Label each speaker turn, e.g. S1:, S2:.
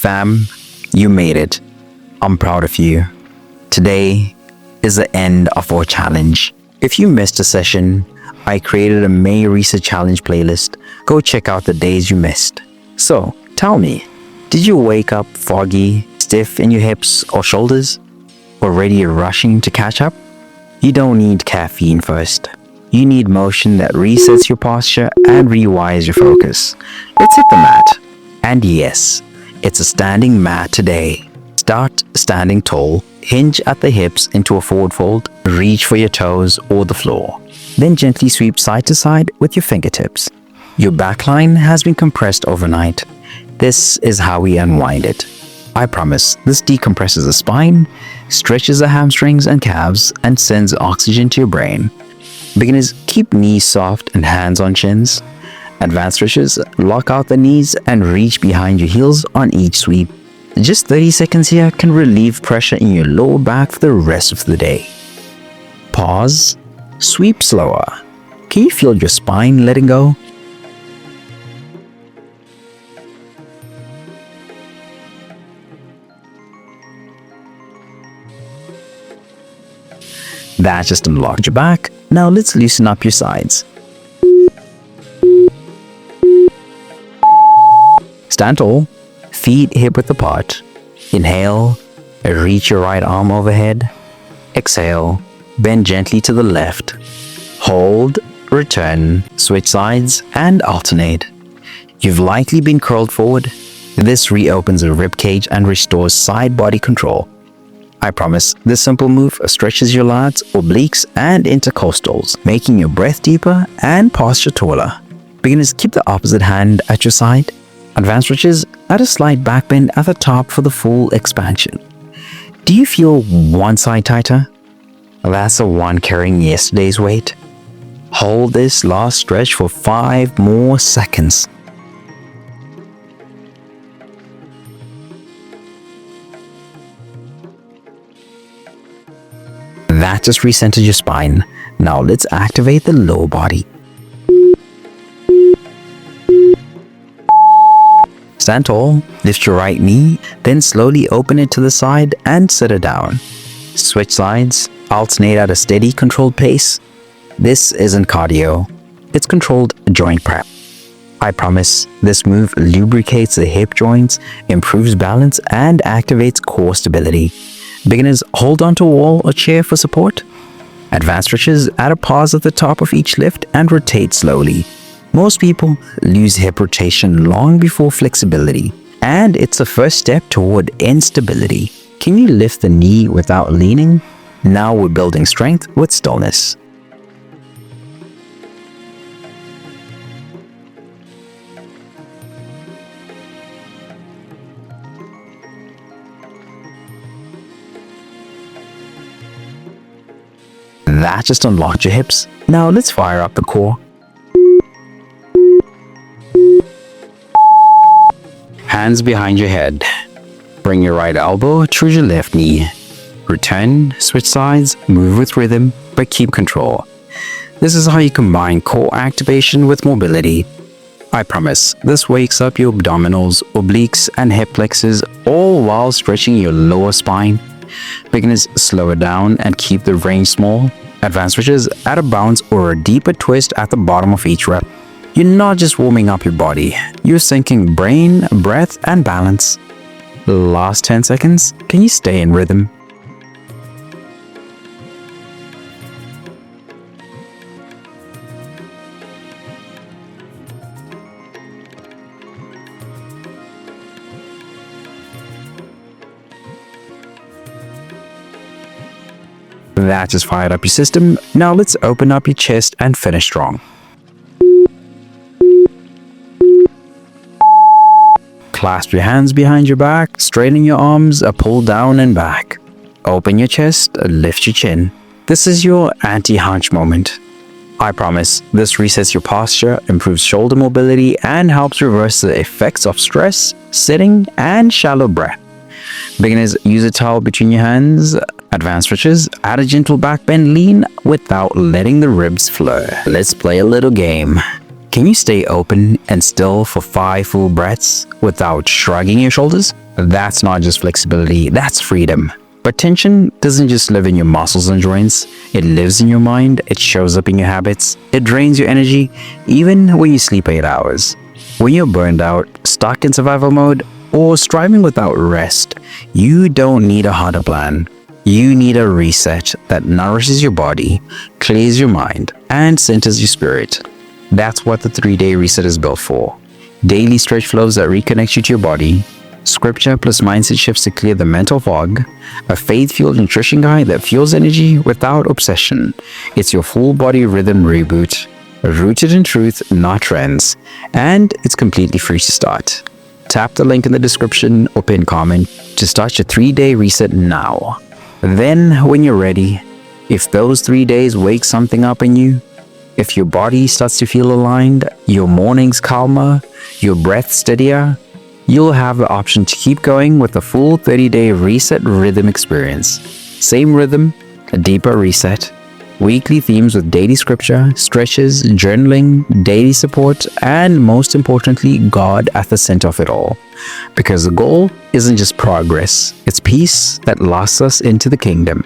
S1: Fam, you made it. I'm proud of you. Today is the end of our challenge. If you missed a session, I created a May Reset Challenge playlist. Go check out the days you missed. So, tell me, did you wake up foggy, stiff in your hips or shoulders? Already rushing to catch up? You don't need caffeine first. You need motion that resets your posture and rewires your focus. Let's hit the mat. And yes, it's a standing mat today. Start standing tall, hinge at the hips into a forward fold, reach for your toes or the floor. Then gently sweep side to side with your fingertips. Your back line has been compressed overnight. This is how we unwind it. I promise this decompresses the spine, stretches the hamstrings and calves, and sends oxygen to your brain. Beginners, keep knees soft and hands on chins. Advanced stretches, lock out the knees and reach behind your heels on each sweep. Just 30 seconds here can relieve pressure in your lower back for the rest of the day. Pause. Sweep slower. Can you feel your spine letting go? That just unlocked your back. Now let's loosen up your sides. Stand tall, feet hip width apart. Inhale, reach your right arm overhead. Exhale, bend gently to the left. Hold, return, switch sides, and alternate. You've likely been curled forward. This reopens the rib cage and restores side body control. I promise this simple move stretches your lats, obliques, and intercostals, making your breath deeper and posture taller. Beginners, keep the opposite hand at your side. Advanced stretches, add a slight back bend at the top for the full expansion. Do you feel one side tighter? That's the one carrying yesterday's weight. Hold this last stretch for 5 more seconds. That just recentered your spine. Now let's activate the lower body. Stand tall, lift your right knee, then slowly open it to the side and set it down. Switch sides, alternate at a steady, controlled pace. This isn't cardio, it's controlled joint prep. I promise this move lubricates the hip joints, improves balance, and activates core stability. Beginners, hold onto a wall or chair for support. Advanced stretches, add a pause at the top of each lift and rotate slowly. Most people lose hip rotation long before flexibility, and it's the first step toward instability. Can you lift the knee without leaning? Now we're building strength with stillness. That just unlocked your hips. Now let's fire up the core. Hands behind your head. Bring your right elbow towards your left knee. Return, switch sides, move with rhythm, but keep control. This is how you combine core activation with mobility. I promise this wakes up your abdominals, obliques, and hip flexors, all while stretching your lower spine. Beginners, slow it down and keep the range small. Advanced stretches, add a bounce or a deeper twist at the bottom of each rep. You're not just warming up your body, you're syncing brain, breath, and balance. Last 10 seconds, can you stay in rhythm? That just fired up your system. Now let's open up your chest and finish strong. Clasp your hands behind your back, straighten your arms, pull down and back. Open your chest, lift your chin. This is your anti-hunch moment. I promise this resets your posture, improves shoulder mobility, and helps reverse the effects of stress, sitting, and shallow breath. Beginners, use a towel between your hands. Advanced stretches, add a gentle back bend lean without letting the ribs flare. Let's play a little game. Can you stay open and still for 5 full breaths without shrugging your shoulders? That's not just flexibility, that's freedom. But tension doesn't just live in your muscles and joints, it lives in your mind, it shows up in your habits, it drains your energy, even when you sleep 8 hours. When you're burned out, stuck in survival mode, or striving without rest, you don't need a harder plan. You need a reset that nourishes your body, clears your mind, and centers your spirit. That's what the 3-day reset is built for. Daily stretch flows that reconnect you to your body, scripture plus mindset shifts to clear the mental fog, a faith-fueled nutrition guide that fuels energy without obsession. It's your full body rhythm reboot, rooted in truth, not trends, and it's completely free to start. Tap the link in the description or pin comment to start your 3-day reset now. Then, when you're ready, if those 3 days wake something up in you, if your body starts to feel aligned, your mornings calmer, your breath steadier, you'll have the option to keep going with the full 30-day reset rhythm experience. Same rhythm, a deeper reset, weekly themes with daily scripture, stretches, journaling, daily support, and most importantly, God at the center of it all. Because the goal isn't just progress, it's peace that lasts us into the kingdom.